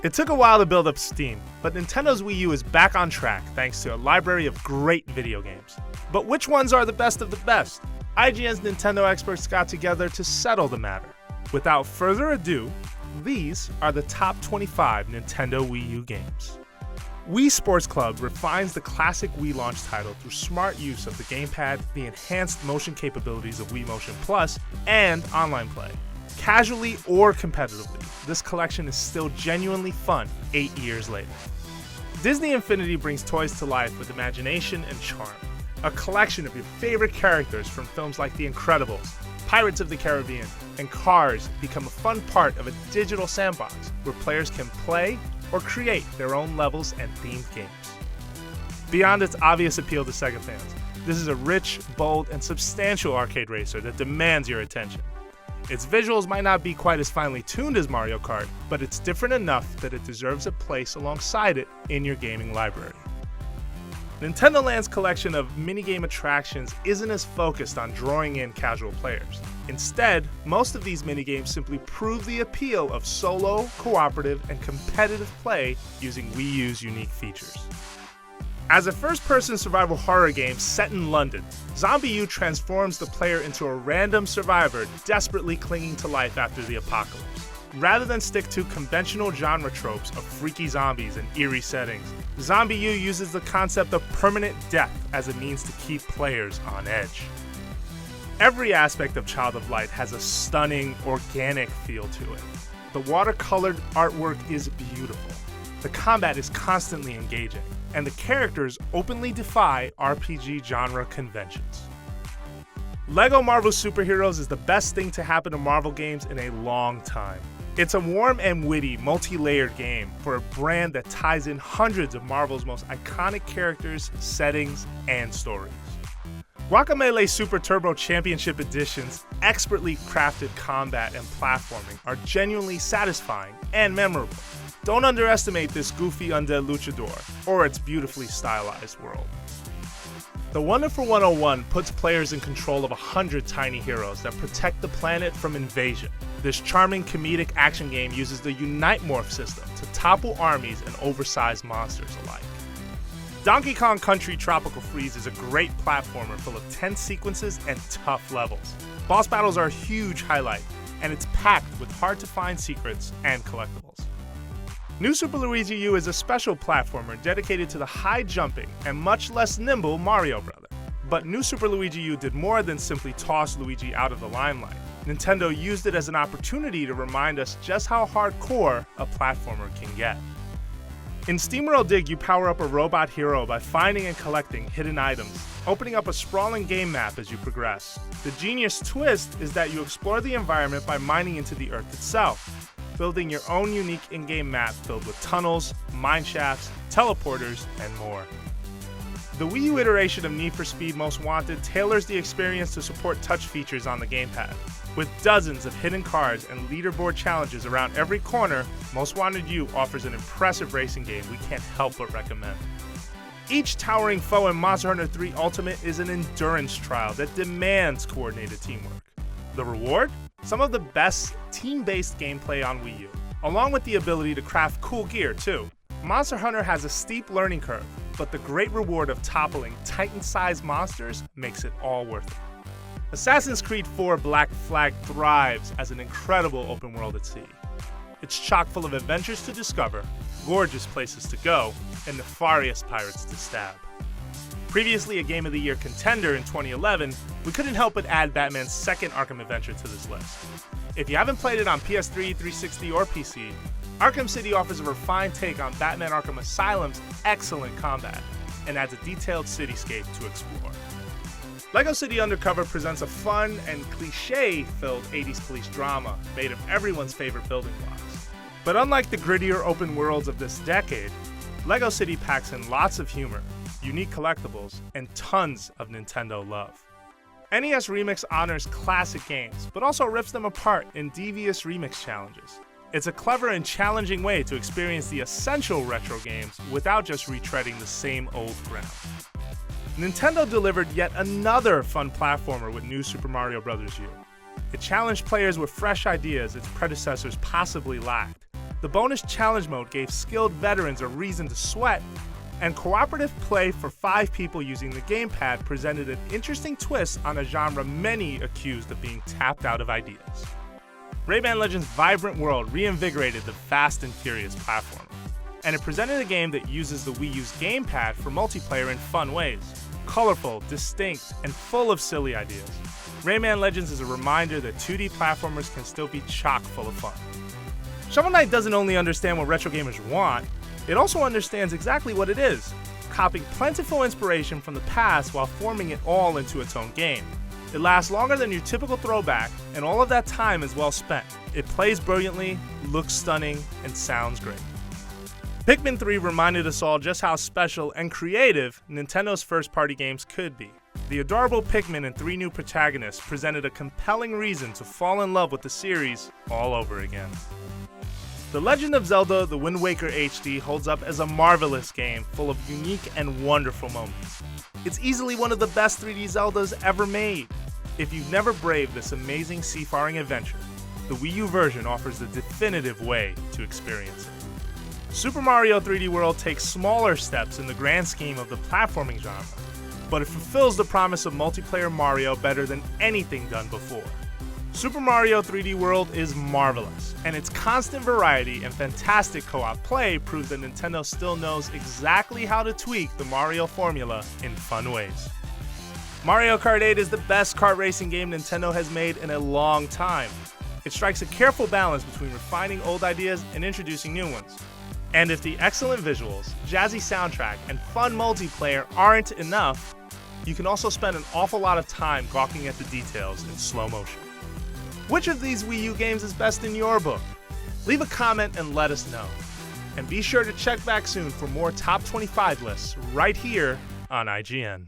It took a while to build up steam, but Nintendo's Wii U is back on track thanks to a library of great video games. But which ones are the best of the best? IGN's Nintendo experts got together to settle the matter. Without further ado, these are the top 25 Nintendo Wii U games. Wii Sports Club refines the classic Wii launch title through smart use of the gamepad, the enhanced motion capabilities of Wii Motion Plus, and online play. Casually or competitively, this collection is still genuinely fun 8 years later. Disney Infinity brings toys to life with imagination and charm. A collection of your favorite characters from films like The Incredibles, Pirates of the Caribbean, and Cars become a fun part of a digital sandbox where players can play or create their own levels and themed games. Beyond its obvious appeal to Sega fans, this is a rich, bold, and substantial arcade racer that demands your attention. Its visuals might not be quite as finely tuned as Mario Kart, but it's different enough that it deserves a place alongside it in your gaming library. Nintendoland's collection of minigame attractions isn't as focused on drawing in casual players. Instead, most of these minigames simply prove the appeal of solo, cooperative, and competitive play using Wii U's unique features. As a first-person survival horror game set in London, Zombi U transforms the player into a random survivor desperately clinging to life after the apocalypse. Rather than stick to conventional genre tropes of freaky zombies and eerie settings, Zombi U uses the concept of permanent death as a means to keep players on edge. Every aspect of Child of Light has a stunning, organic feel to it. The watercolored artwork is beautiful. The combat is constantly engaging, and the characters openly defy RPG genre conventions. LEGO Marvel Superheroes is the best thing to happen to Marvel games in a long time. It's a warm and witty, multi-layered game for a brand that ties in hundreds of Marvel's most iconic characters, settings, and stories. Guacamelee Super Turbo Championship Edition's expertly crafted combat and platforming are genuinely satisfying and memorable. Don't underestimate this goofy undead luchador, or its beautifully stylized world. The Wonderful 101 puts players in control of 100 tiny heroes that protect the planet from invasion. This charming comedic action game uses the Unite Morph system to topple armies and oversized monsters alike. Donkey Kong Country Tropical Freeze is a great platformer full of tense sequences and tough levels. Boss battles are a huge highlight, and it's packed with hard-to-find secrets and collectibles. New Super Luigi U is a special platformer dedicated to the high-jumping and much less nimble Mario brother. But New Super Luigi U did more than simply toss Luigi out of the limelight. Nintendo used it as an opportunity to remind us just how hardcore a platformer can get. In SteamWorld Dig, you power up a robot hero by finding and collecting hidden items, opening up a sprawling game map as you progress. The genius twist is that you explore the environment by mining into the Earth itself, building your own unique in-game map filled with tunnels, mine shafts, teleporters, and more. The Wii U iteration of Need for Speed Most Wanted tailors the experience to support touch features on the gamepad. With dozens of hidden cars and leaderboard challenges around every corner, Most Wanted U offers an impressive racing game we can't help but recommend. Each towering foe in Monster Hunter 3 Ultimate is an endurance trial that demands coordinated teamwork. The reward? Some of the best team-based gameplay on Wii U, along with the ability to craft cool gear too. Monster Hunter has a steep learning curve, but the great reward of toppling Titan-sized monsters makes it all worth it. Assassin's Creed 4 Black Flag thrives as an incredible open world at sea. It's chock full of adventures to discover, gorgeous places to go, and nefarious pirates to stab. Previously a Game of the Year contender in 2011, we couldn't help but add Batman's second Arkham adventure to this list. If you haven't played it on PS3, 360, or PC, Arkham City offers a refined take on Batman Arkham Asylum's excellent combat, and adds a detailed cityscape to explore. LEGO City Undercover presents a fun and cliché-filled 80s police drama made of everyone's favorite building blocks. But unlike the grittier open worlds of this decade, LEGO City packs in lots of humor, unique collectibles, and tons of Nintendo love. NES Remix honors classic games, but also rips them apart in devious remix challenges. It's a clever and challenging way to experience the essential retro games without just retreading the same old ground. Nintendo delivered yet another fun platformer with New Super Mario Bros. U. It challenged players with fresh ideas its predecessors possibly lacked. The bonus challenge mode gave skilled veterans a reason to sweat, and cooperative play for 5 people using the gamepad presented an interesting twist on a genre many accused of being tapped out of ideas. Rayman Legends' vibrant world reinvigorated the fast and furious platformer, and it presented a game that uses the Wii U's gamepad for multiplayer in fun ways. Colorful, distinct, and full of silly ideas, Rayman Legends is a reminder that 2D platformers can still be chock full of fun. Shovel Knight doesn't only understand what retro gamers want, it also understands exactly what it is, copying plentiful inspiration from the past while forming it all into its own game. It lasts longer than your typical throwback, and all of that time is well spent. It plays brilliantly, looks stunning, and sounds great. Pikmin 3 reminded us all just how special and creative Nintendo's first-party games could be. The adorable Pikmin and 3 new protagonists presented a compelling reason to fall in love with the series all over again. The Legend of Zelda: The Wind Waker HD holds up as a marvelous game full of unique and wonderful moments. It's easily one of the best 3D Zeldas ever made. If you've never braved this amazing seafaring adventure, the Wii U version offers the definitive way to experience it. Super Mario 3D World takes smaller steps in the grand scheme of the platforming genre, but it fulfills the promise of multiplayer Mario better than anything done before. Super Mario 3D World is marvelous, and its constant variety and fantastic co-op play proves that Nintendo still knows exactly how to tweak the Mario formula in fun ways. Mario Kart 8 is the best kart racing game Nintendo has made in a long time. It strikes a careful balance between refining old ideas and introducing new ones. And if the excellent visuals, jazzy soundtrack, and fun multiplayer aren't enough, you can also spend an awful lot of time gawking at the details in slow motion. Which of these Wii U games is best in your book? Leave a comment and let us know. And be sure to check back soon for more top 25 lists right here on IGN.